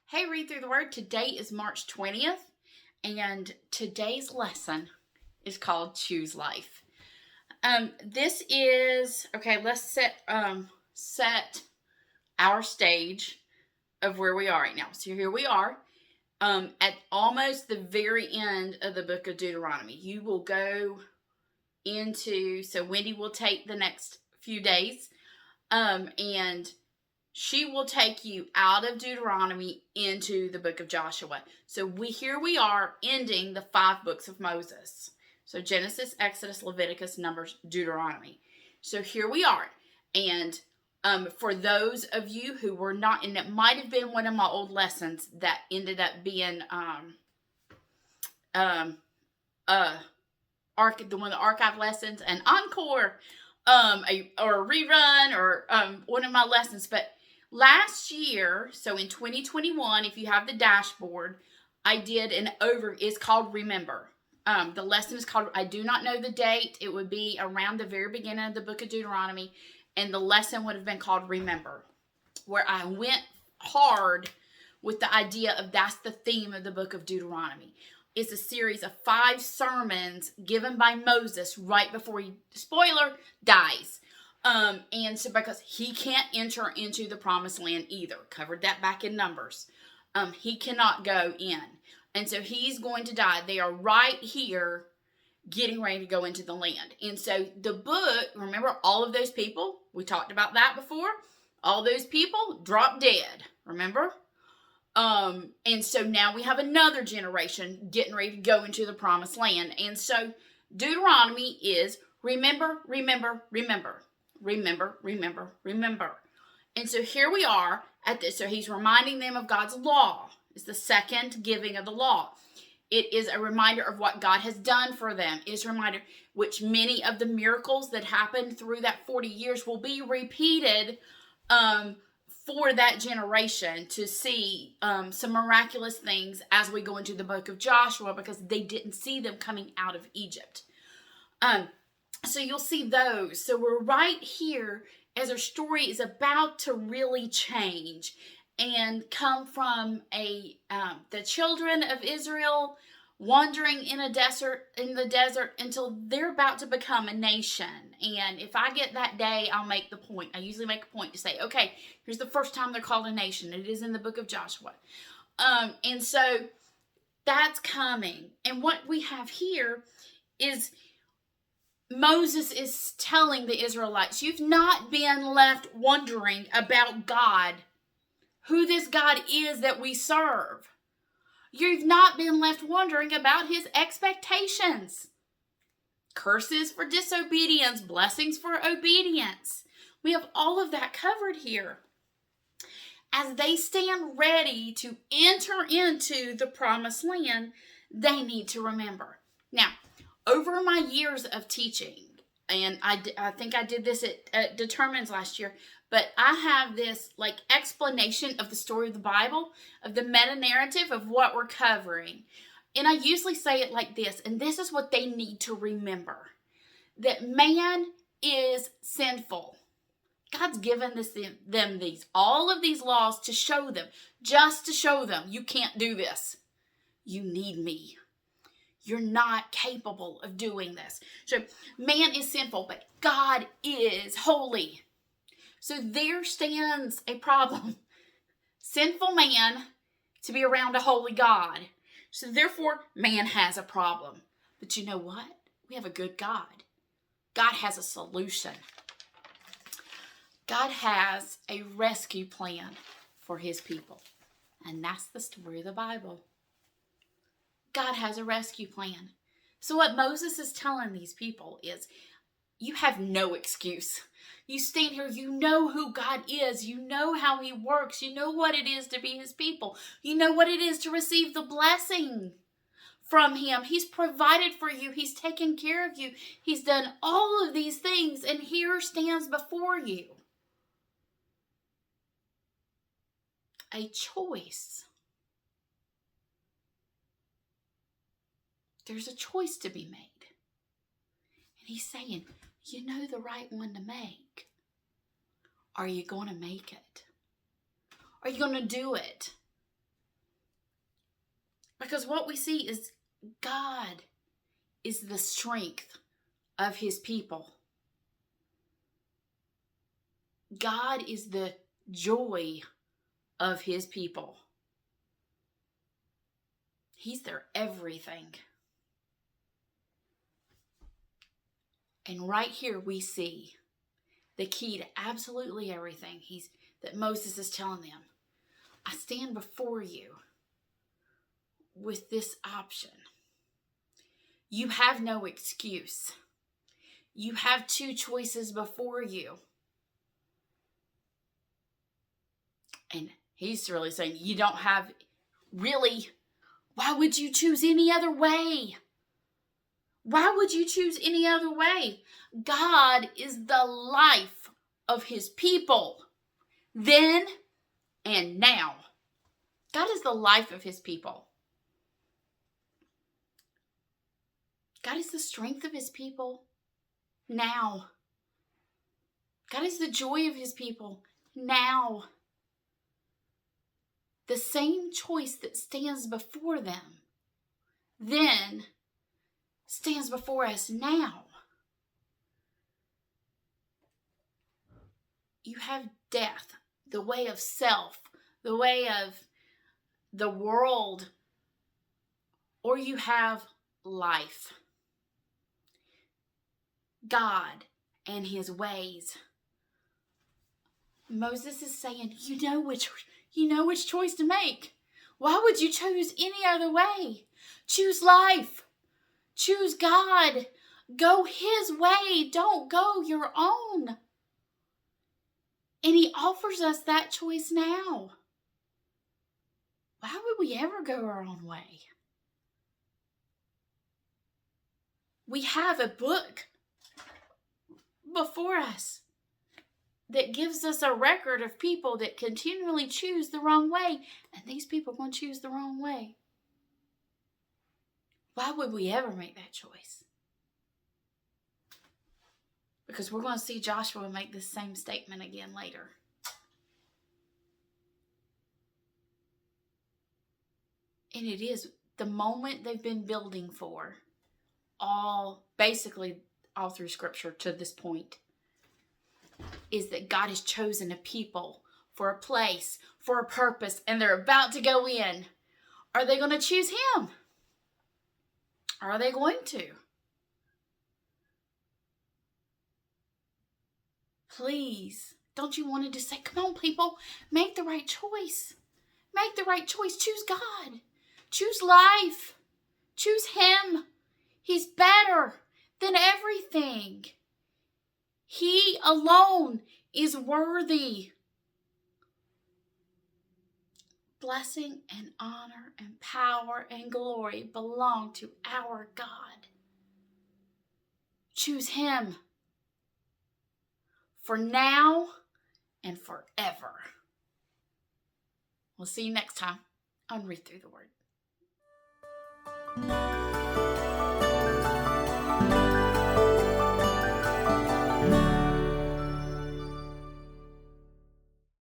Hey, Read Through the Word. Today is March 20th, and today's lesson is called Choose Life. This is, okay, let's set our stage of where we are right now. So here we are at almost the very end of the book of Deuteronomy. You will go so Wendy will take the next few days, and she will take you out of Deuteronomy into the book of Joshua. So here we are ending the 5 books of Moses. So Genesis, Exodus, Leviticus, Numbers, Deuteronomy. So here we are. And for those of you who were not, and it might have been one of my old lessons that ended up being the archive lessons, an encore, or a rerun, or one of my lessons. But last year, so in 2021, if you have the dashboard, I did it's called Remember. The lesson is called, I do not know the date. It would be around the very beginning of the book of Deuteronomy. And the lesson would have been called Remember, where I went hard with the idea of that's the theme of the book of Deuteronomy. It's a series of 5 sermons given by Moses right before he, spoiler, dies. And so because he can't enter into the promised land either. Covered that back in Numbers. He cannot go in. And so he's going to die. They are right here getting ready to go into the land. And so the book, remember all of those people? We talked about that before. All those people dropped dead. Remember? And so now we have another generation getting ready to go into the promised land. And so Deuteronomy is remember, remember, remember. Remember, remember, remember. And so here we are at this. So he's reminding them of God's law. It's the second giving of the law. It is a reminder of what God has done for them. It's a reminder which many of the miracles that happened through that 40 years will be repeated for that generation to see some miraculous things as we go into the book of Joshua, because they didn't see them coming out of Egypt. So you'll see those. So we're right here as our story is about to really change and come from the children of Israel wandering in the desert until they're about to become a nation. And if I get that day, I'll make the point. I usually make a point to say, okay, here's the first time they're called a nation. It is in the book of Joshua. And so that's coming. And what we have here is Moses is telling the Israelites, you've not been left wondering about God, who this God is that we serve. You've not been left wondering about his expectations. Curses for disobedience, blessings for obedience. We have all of that covered here. As they stand ready to enter into the promised land, they need to remember. Now, over my years of teaching, and I think I did this at Determines last year, but I have this explanation of the story of the Bible, of the meta-narrative of what we're covering. And I usually say it like this, and this is what they need to remember. That man is sinful. God's given them all of these laws to show them, just to show them, you can't do this. You need me. You're not capable of doing this. So man is sinful, but God is holy. So there stands a problem. Sinful man to be around a holy God. So therefore, man has a problem. But you know what? We have a good God. God has a solution. God has a rescue plan for his people. And that's the story of the Bible. God has a rescue plan. So what Moses is telling these people is, you have no excuse. You stand here, you know who God is. You know how he works. You know what it is to be his people. You know what it is to receive the blessing from him. He's provided for you. He's taken care of you. He's done all of these things, and here stands before you a choice. There's a choice to be made. And He's saying, you know the right one to make. Are you going to make it? Are you going to do it? Because what we see is God is the strength of his people. God is the joy of his people. He's their everything. And right here we see the key to absolutely everything that Moses is telling them. I stand before you with this option. You have no excuse. You have two choices before you. And he's really saying, you don't have, really, why would you choose any other way? Why would you choose any other way? God is the life of his people, then and now. God is the life of his people. God is the strength of his people now. God is the joy of his people now. The same choice that stands before them then stands before us now. You have death, the way of self, the way of the world, or you have life. God and his ways. Moses is saying, you know which choice to make. Why would you choose any other way? Choose life. Choose God. Go his way. Don't go your own. And he offers us that choice now. Why would we ever go our own way? We have a book before us that gives us a record of people that continually choose the wrong way, and these people are going to choose the wrong way. Why would we ever make that choice? Because we're going to see Joshua make this same statement again later. And it is the moment they've been building for, basically all through Scripture to this point, is that God has chosen a people for a place, for a purpose, and they're about to go in. Are they going to choose him? Are they going to? Please, don't you want to just say, come on, people, make the right choice. Make the right choice. Choose God. Choose life. Choose him. He's better than everything. He alone is worthy. Blessing and honor and power and glory belong to our God. Choose him for now and forever. We'll see you next time on Read Through the Word.